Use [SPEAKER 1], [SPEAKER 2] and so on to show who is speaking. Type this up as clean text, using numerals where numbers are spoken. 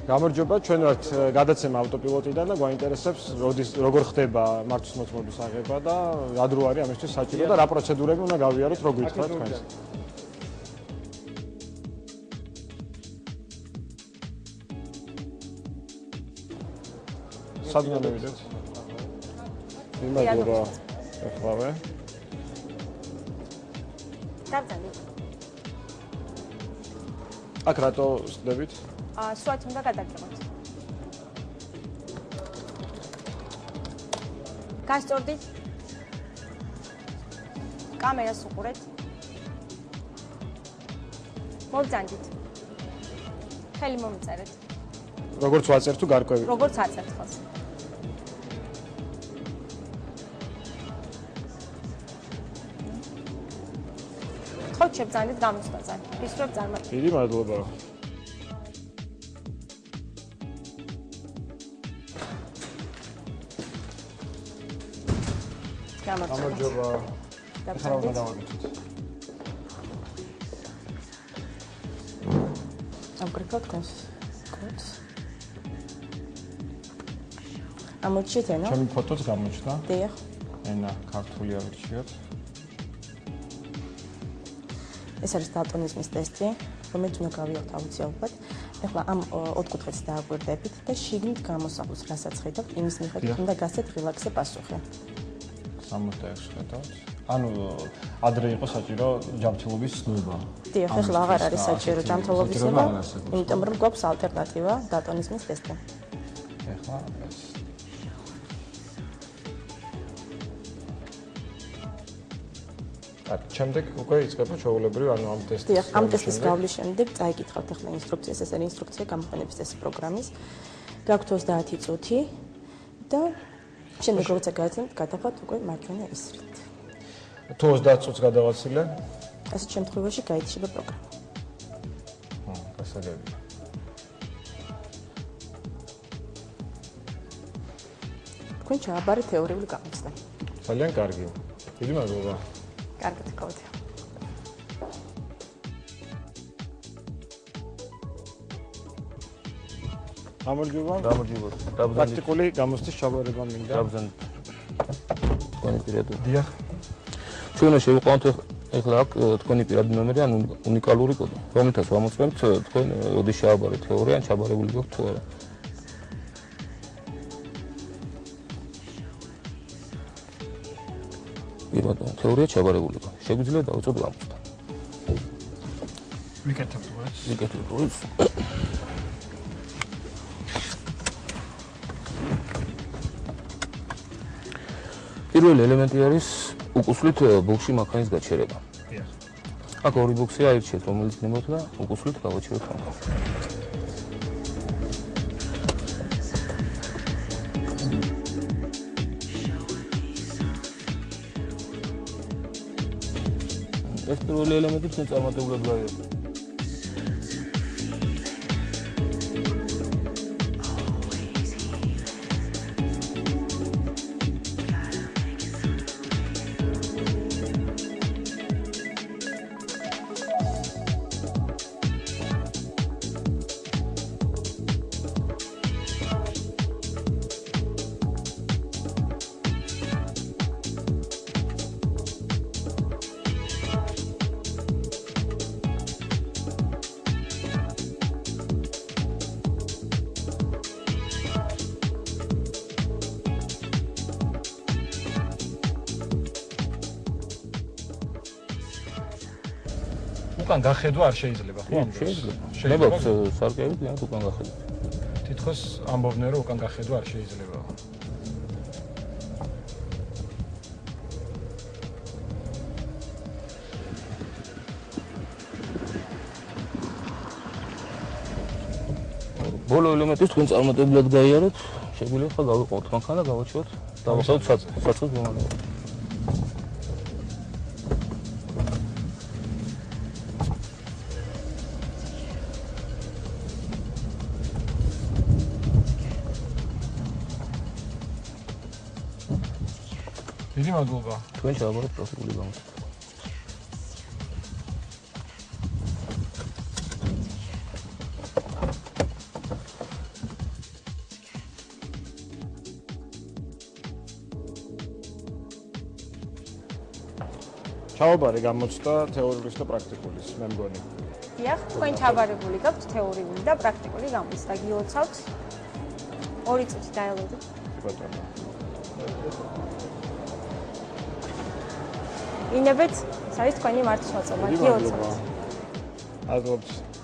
[SPEAKER 1] გამარჯობა, ჩვენ ვართ გადაცემა ავტოპილოტიდან და გვაინტერესებს როგორ ხდება მართვის მოწმობის აღება და რა დრო არის ამისთვის საჭირო და რა პროცედურები უნდა გავიაროთ, როგორ გითხრათ თქვენს. სადღაც მივიდეთ. იმაგობა ეხლავე.
[SPEAKER 2] დავძანდით.
[SPEAKER 1] აქ რატო ხდებით?
[SPEAKER 2] სვაც უნდა გადაგიღოთ. გასწორდით. კამერას უყურეთ. მოვძანდით. ხელი მომწერეთ.
[SPEAKER 1] როგორც ვაწერთ თუ გარკვევი?
[SPEAKER 2] როგორც აწერთ ხოლმე. ხოთ შევძანდით გამოსვლაზე. ისვრებ წარმატებით.
[SPEAKER 1] დიდი მადლობა. გამარჯობა. ეხლა უნდა დავაგეთოთ.
[SPEAKER 2] ამკრიფოთ კონს. კოდს. ამოჩით ენა?
[SPEAKER 1] ჩემი ფოტოც გამოჩნდა.
[SPEAKER 2] დიახ.
[SPEAKER 1] ენა ქართული ავირჩიოთ.
[SPEAKER 2] ეს არის დალტონიზმის ტესტი, რომელიც უნდა გავიაროთ აუცილებლად. ეხლა ამ ოთხკუთხედს დააგვირდებით და შიგნით გამოსაყოს, რასაც ხედავთ, იმის მიხედვით უნდა გასცეთ რელაქსე პასუხი.
[SPEAKER 1] 66 ხედავთ. ანუ ადრე იყო საჭირო ჯანმრთელობის ცნობა.
[SPEAKER 2] დიახ, ეხლა აღარ არის საჭირო ჯანმრთელობის ცნობა, იმიტომ რომ გვაქვს ალტერნატივა დალტონიზმის ტესტი.
[SPEAKER 1] ეხლა ეს შემდეგ უკვე იწყება ჩვეულებრივ ანუ ამ ტესტის.
[SPEAKER 2] დიახ, ამ ტესტის გავლის შემდეგ წაიკითხავთ ახლა ინსტრუქციას, ეს არის ინსტრუქცია გამოყენების ტესტის პროგრამის. გაქვთ 30 წუთი და შემდეგ როცა გაიცნოთ, გადავხოთ უკვე მარჯვენა ისრით.
[SPEAKER 1] თუ 30 წუთს გადავაცილე?
[SPEAKER 2] ასეთ შემთხვევაში გაითიშება პროგრამა.
[SPEAKER 1] გასაგებია.
[SPEAKER 2] თქვენ ჩააბარეთ თეორიული გამოცდა.
[SPEAKER 1] ძალიან კარგი. დიდი მადლობა.
[SPEAKER 2] კარგად გქონდეთ.
[SPEAKER 1] გამარჯობა.
[SPEAKER 3] გამარჯობა.
[SPEAKER 1] პრაქტიკული გამოცდის ჩაბარება მინდა.
[SPEAKER 3] დავზანდით. თქვენი პირადი.
[SPEAKER 1] დიახ.
[SPEAKER 3] ჩვენ უნდა შევიყვანოთ ეხლა აქ თქვენი პირადი ნომერი ან უნიკალური კოდი, რომელთაც ვამოწმებთ თქვენ როდის ჩააბარეთ თეორია ან ჩაბარებული გქონთ თუ არა. იბადო, თეორია ჩაბარებული გქონთ. შეგვიძლია დავუწოთ გამოცდა.
[SPEAKER 1] ვიკეთებთ ეს.
[SPEAKER 3] ვიკეთებთ ეს. პირველი ელემენტი არის უკუსლით ბოქსში მანქანის გაჩერება.
[SPEAKER 1] დიახ.
[SPEAKER 3] აქ ორი ბოქსია აირჩიეთ, რომელიც ნებოთ და უკუსლით გავაჩეროთ მანქანას. ეს პირველი ელემენტი ჩვენ წარმატებულად გავიარეთ.
[SPEAKER 1] უკან გახედვა არ შეიძლება, ხო?
[SPEAKER 3] შეიძლება. შეიძლება სარკეებით ან უკან გახედვა.
[SPEAKER 1] თითქოს ამბობდნენ რომ უკან გახედვა არ შეიძლება.
[SPEAKER 3] ბოლო ელემენტის თქვენ წარმატებულად გაიარეთ. შეგვიძლია ხა გავიყვანოთ მანქანა, გავაჩვენოთ, დავახსოვოთ საწყის მომენტი.
[SPEAKER 1] დიდი მადლობა.
[SPEAKER 3] თქვენ ჩააბარეთ პრაქტიკული გამოცდა.
[SPEAKER 1] ჩავაბარე გამოჩნდა თეორიulis და პრაქტიკულის, მე მგონი.
[SPEAKER 4] დიახ, თქვენ ჩაბარებული გაქვთ თეორიული და პრაქტიკული გამოცდა. გილოცავთ 2 წუთი დაელოდეთ.
[SPEAKER 1] ბატონო.
[SPEAKER 4] ინებეთ, ეს არის თქვენი მართლმოწმობა. გილოცავთ.
[SPEAKER 1] მადლობა.